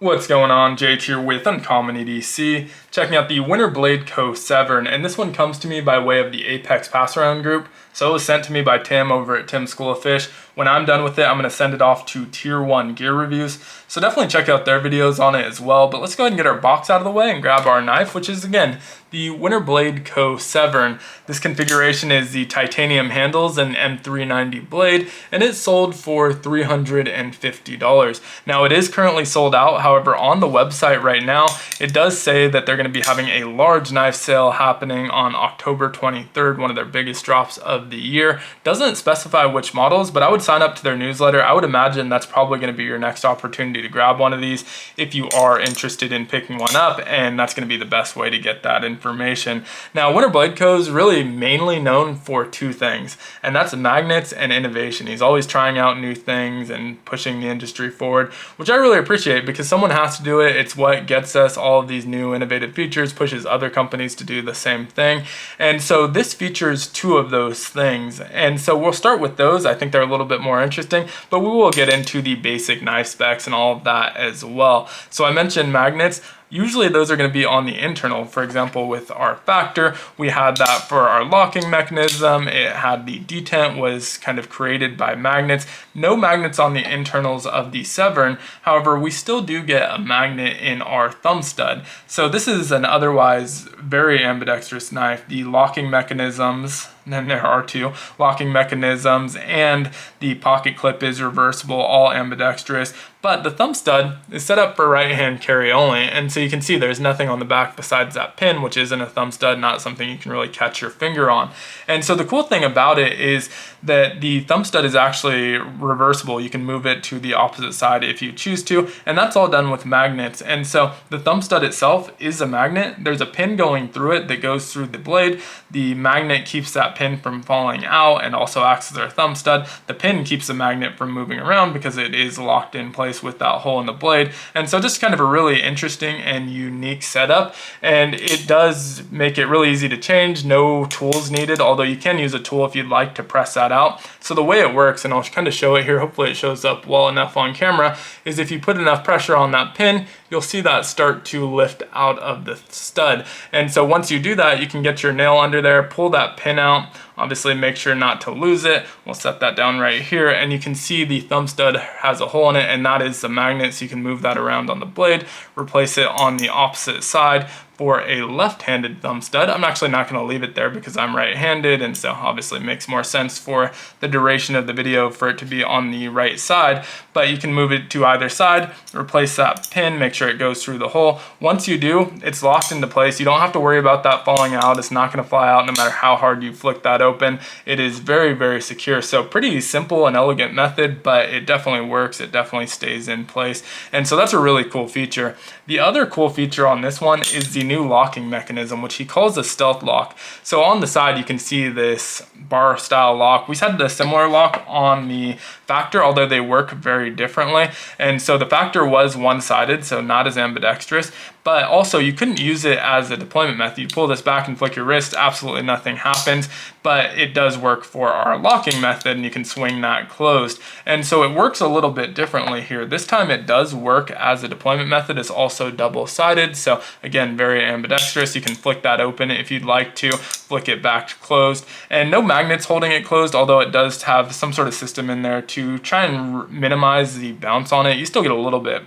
What's going on? Jake here with Uncommon EDC, checking out the Winterblade Co. Severn, and this one comes to me by way of the Apex Pass Around group. So it was sent to me by Tim over at Tim's School of Fish. When I'm done with it, I'm going to send it off to Tier 1 Gear Reviews. So definitely check out their videos on it as well. But let's go ahead and get our box out of the way and grab our knife, which is, again, the Winterblade Co. Severn. This configuration is the titanium handles and M390 blade, and it's sold for $350. Now, it is currently sold out. However, on the website right now, it does say that they're going to be having a large knife sale happening on October 23rd, one of their biggest drops of the year. Doesn't specify which models, but I would sign up to their newsletter. I would imagine that's probably going to be your next opportunity to grab one of these if you are interested in picking one up, and that's going to be the best way to get that information. Now, Winterblade Co. is really mainly known for two things, and that's magnets and innovation. He's always trying out new things and pushing the industry forward, which I really appreciate because someone has to do it. It's what gets us all of these new innovative features, pushes other companies to do the same thing. And so this features two of those things. And so we'll start with those. I think they're a little bit more interesting, but we will get into the basic knife specs and all of that as well. So I mentioned magnets. Usually those are going to be on the internal. For example, with our Factor, we had that for our locking mechanism. It had the detent was kind of created by magnets. No magnets on the internals of the Severn. However, we still do get a magnet in our thumb stud. So this is an otherwise very ambidextrous knife. The locking mechanisms, and there are two locking mechanisms, and the pocket clip is reversible, all ambidextrous. But the thumb stud is set up for right hand carry only, and so you can see there's nothing on the back besides that pin, which isn't a thumb stud, not something you can really catch your finger on. And so the cool thing about it is that the thumb stud is actually reversible. You can move it to the opposite side if you choose to, and that's all done with magnets. And so the thumb stud itself is a magnet. There's a pin going through it that goes through the blade. The magnet keeps that pin from falling out and also acts as our thumb stud. The pin keeps the magnet from moving around because it is locked in place with that hole in the blade. And so just kind of a really interesting and unique setup, and it does make it really easy to change. No tools needed, although you can use a tool if you'd like to press that out. So the way it works, and I'll kind of show it here, hopefully it shows up well enough on camera, is if you put enough pressure on that pin, you'll see that start to lift out of the stud. And so once you do that, you can get your nail under there, pull that pin out, obviously make sure not to lose it. We'll set that down right here, and you can see the thumb stud has a hole in it, and that is the magnet, so you can move that around on the blade, replace it on the opposite side for a left-handed thumb stud. I'm actually not going to leave it there because I'm right-handed, and so obviously it makes more sense for the duration of the video for it to be on the right side, but you can move it to either side, replace that pin, make sure it goes through the hole. Once you do, it's locked into place. You don't have to worry about that falling out. It's not going to fly out no matter how hard you flick that open. It is very, very secure. So pretty simple and elegant method, but it definitely works. It definitely stays in place. And so that's a really cool feature. The other cool feature on this one is the new locking mechanism, which he calls a stealth lock. So on the side, you can see this bar style lock. We had the similar lock on the Factor, although they work very differently. And so the Factor was one-sided, so not as ambidextrous, but also you couldn't use it as a deployment method. You pull this back and flick your wrist, absolutely nothing happens, but it does work for our locking method, and you can swing that closed. And so it works a little bit differently here. This time it does work as a deployment method. It's also double-sided, so again, very ambidextrous. You can flick that open if you'd like to, flick it back to closed, and no magnets holding it closed, although it does have some sort of system in there to try and minimize the bounce on it. You still get a little bit,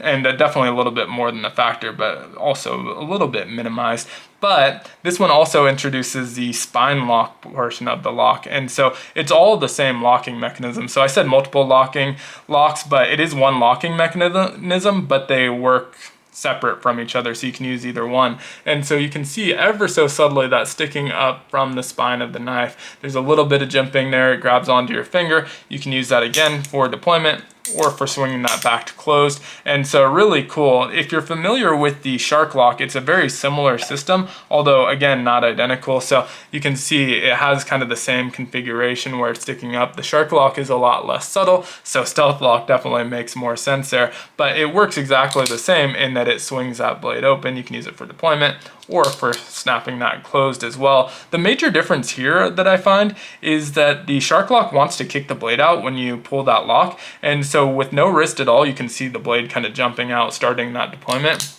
and definitely a little bit more than the Factor, but also a little bit minimized. But this one also introduces the spine lock portion of the lock, and so it's all the same locking mechanism. So I said multiple locks, but it is one locking mechanism, but they work separate from each other, so you can use either one. And so you can see ever so subtly that sticking up from the spine of the knife. There's a little bit of jimping there. It grabs onto your finger. You can use that again for deployment or for swinging that back to closed. And so really cool. If you're familiar with the Shark Lock, it's a very similar system, although again, not identical. So you can see it has kind of the same configuration where it's sticking up. The Shark Lock is a lot less subtle, so Stealth Lock definitely makes more sense there, but it works exactly the same in that it swings that blade open. You can use it for deployment or for snapping that closed as well. The major difference here that I find is that the Shark Lock wants to kick the blade out when you pull that lock, and so so with no wrist at all, you can see the blade kind of jumping out, starting that deployment.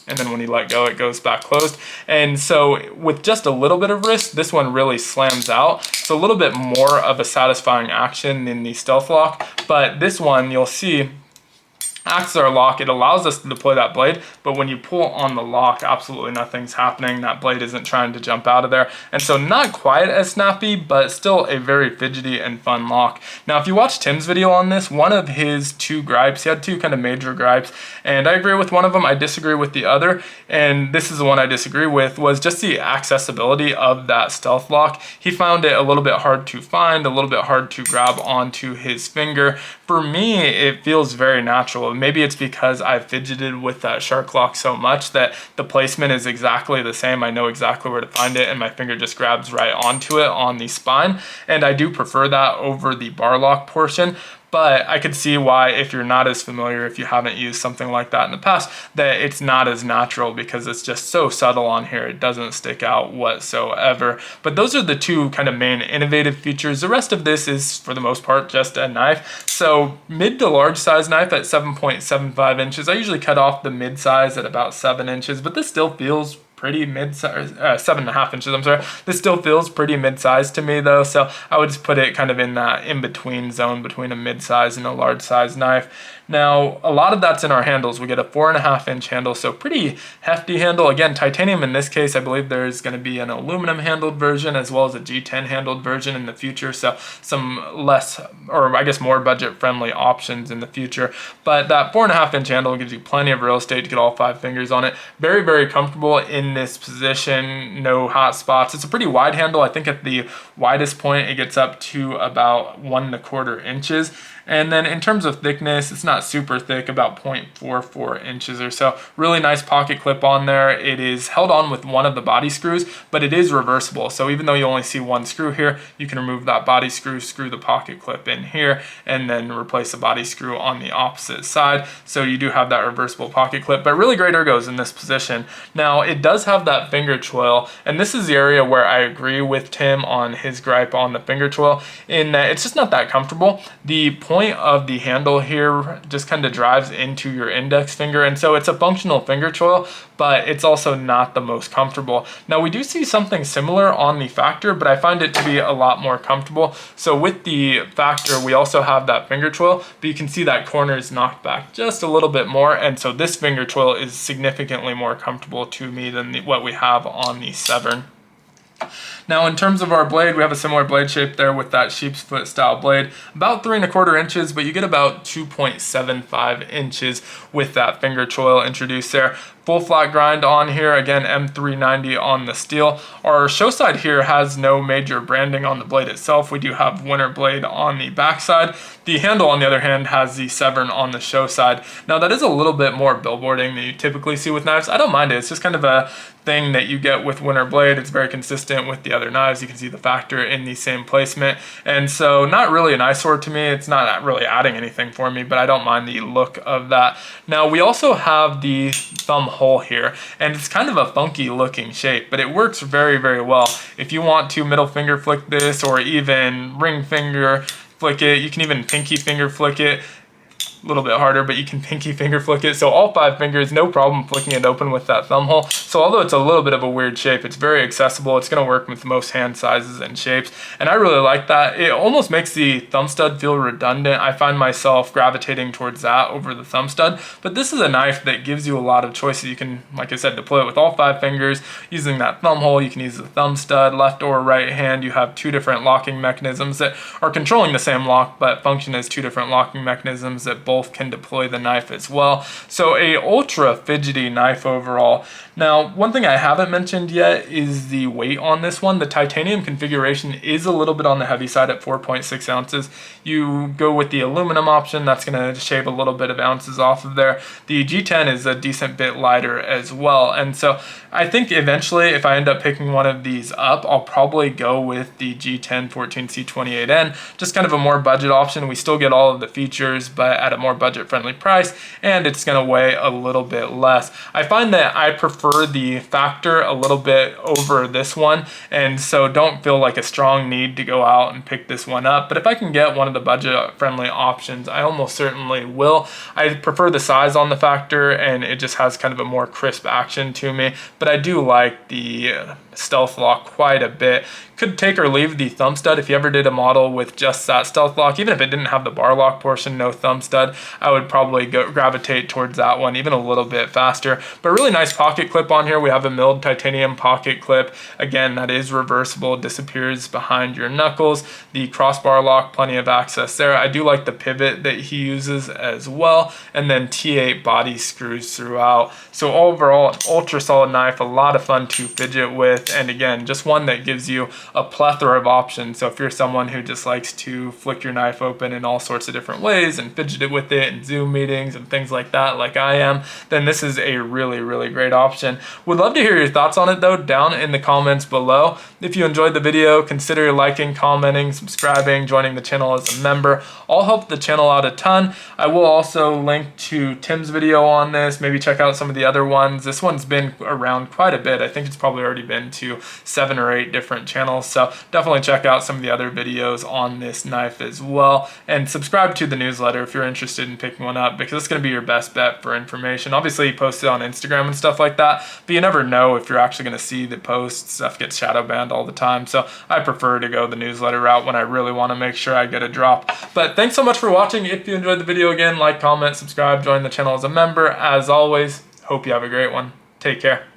And then when you let go, it goes back closed. And so with just a little bit of wrist, this one really slams out. It's a little bit more of a satisfying action than the stealth lock, but this one you'll see acts as our lock. It allows us to deploy that blade, but when you pull on the lock, absolutely nothing's happening. That blade isn't trying to jump out of there. And so not quite as snappy, but still a very fidgety and fun lock. Now, if you watch Tim's video on this, one of his two gripes, he had two kind of major gripes, and I agree with one of them, I disagree with the other, and this is the one I disagree with, was just the accessibility of that stealth lock. He found it a little bit hard to find, a little bit hard to grab onto his finger. For me, it feels very natural. Maybe it's because I've fidgeted with that shark lock so much that the placement is exactly the same. I know exactly where to find it, and my finger just grabs right onto it on the spine. And I do prefer that over the bar lock portion. But I could see why, if you're not as familiar, if you haven't used something like that in the past, that it's not as natural because it's just so subtle on here. It doesn't stick out whatsoever. But those are the two kind of main innovative features. The rest of this is, for the most part, just a knife. So mid to large size knife at 7.75 inches. I usually cut off the mid size at about 7 inches, but this still feels pretty mid-size, 7.5 inches, I'm sorry. This still feels pretty mid-sized to me though, so I would just put it kind of in that in-between zone between a mid-size and a large-size knife. Now, a lot of that's in our handles. We get a 4.5 inch handle, so pretty hefty handle. Again, titanium in this case. I believe there's going to be an aluminum handled version as well as a G10 handled version in the future, so some less, or I guess more budget friendly options in the future. But that 4.5 inch handle gives you plenty of real estate to get all 5 fingers on it. Very, very comfortable in this position, no hot spots. It's a pretty wide handle. I think at the widest point it gets up to about 1.25 inches. And then in terms of thickness, it's not super thick, about 0.44 inches or so. Really nice pocket clip on there. It is held on with one of the body screws, but it is reversible. So even though you only see one screw here, you can remove that body screw, screw the pocket clip in here, and then replace the body screw on the opposite side. So you do have that reversible pocket clip, but really great ergos in this position. Now, it does have that finger choil, and this is the area where I agree with Tim on his gripe on the finger choil, in that it's just not that comfortable. The point of the handle here just kind of drives into your index finger, and so it's a functional finger choil, but it's also not the most comfortable. Now, we do see something similar on the Factor, but I find it to be a lot more comfortable. So with the Factor, we also have that finger choil, but you can see that corner is knocked back just a little bit more, and so this finger choil is significantly more comfortable to me than what we have on the Severn. Now, in terms of our blade, we have a similar blade shape there with that sheep's foot style blade, about 3.25 inches, but you get about 2.75 inches with that finger choil introduced there. Full flat grind on here, again M390 on the steel. Our show side here has no major branding on the blade itself. We do have Winterblade on the backside. The handle, on the other hand, has the Severn on the show side. Now, that is a little bit more billboarding than you typically see with knives. I don't mind it. It's just kind of a thing that you get with Winterblade. It's very consistent with the other knives. You can see the Factor in the same placement, and so not really an eyesore to me. It's not really adding anything for me, but I don't mind the look of that. Now, we also have the thumb hole here, and it's kind of a funky looking shape, but it works very, very well. If you want to middle finger flick this, or even ring finger flick it, you can even pinky finger flick it. A little bit harder, but you can pinky finger flick it. So all 5 fingers, no problem flicking it open with that thumb hole. So although it's a little bit of a weird shape, it's very accessible. It's going to work with most hand sizes and shapes, and I really like that. It almost makes the thumb stud feel redundant. I find myself gravitating towards that over the thumb stud, but this is a knife that gives you a lot of choices. You can, like I said, deploy it with all 5 fingers using that thumb hole. You can use the thumb stud, left or right hand. You have 2 different locking mechanisms that are controlling the same lock, but function as 2 different locking mechanisms that both can deploy the knife as well. So a ultra fidgety knife overall. Now, one thing I haven't mentioned yet is the weight on this one. The titanium configuration is a little bit on the heavy side at 4.6 ounces. You go with the aluminum option, that's going to shave a little bit of ounces off of there. The G10 is a decent bit lighter as well, and so I think eventually, if I end up picking one of these up, I'll probably go with the G10 14C28N, just kind of a more budget option. We still get all of the features, but at a more budget-friendly price, and it's going to weigh a little bit less. I find that I prefer the Factor a little bit over this one, and so don't feel like a strong need to go out and pick this one up. But if I can get one of the budget-friendly options, I almost certainly will. I prefer the size on the Factor, and it just has kind of a more crisp action to me, but I do like the stealth lock quite a bit. Could take or leave the thumb stud. If you ever did a model with just that stealth lock, even if it didn't have the bar lock portion, no thumb stud, I would probably gravitate towards that one even a little bit faster. But really nice pocket clip on here. We have a milled titanium pocket clip. Again, that is reversible, disappears behind your knuckles. The crossbar lock, plenty of access there. I do like the pivot that he uses as well, and then T8 body screws throughout. So overall, an ultra solid knife, a lot of fun to fidget with, and again, just one that gives you a plethora of options. So if you're someone who just likes to flick your knife open in all sorts of different ways and fidget it with it in Zoom meetings and things like that, like I am, then this is a really, really great option. Would love to hear your thoughts on it though, down in the comments below. If you enjoyed the video, consider liking, commenting, subscribing, joining the channel as a member. All help the channel out a ton. I will also link to Tim's video on this. Maybe check out some of the other ones. This one's been around quite a bit. I think it's probably already been to 7 or 8 different channels. So definitely check out some of the other videos on this knife as well. And subscribe to the newsletter if you're interested in picking one up, because it's going to be your best bet for information. Obviously, you post it on Instagram and stuff like that, but you never know if you're actually going to see the post. Stuff gets shadow banned all the time. So I prefer to go the newsletter route when I really want to make sure I get a drop. But thanks so much for watching. If you enjoyed the video, again, like, comment, subscribe, join the channel as a member. As always, hope you have a great one. Take care.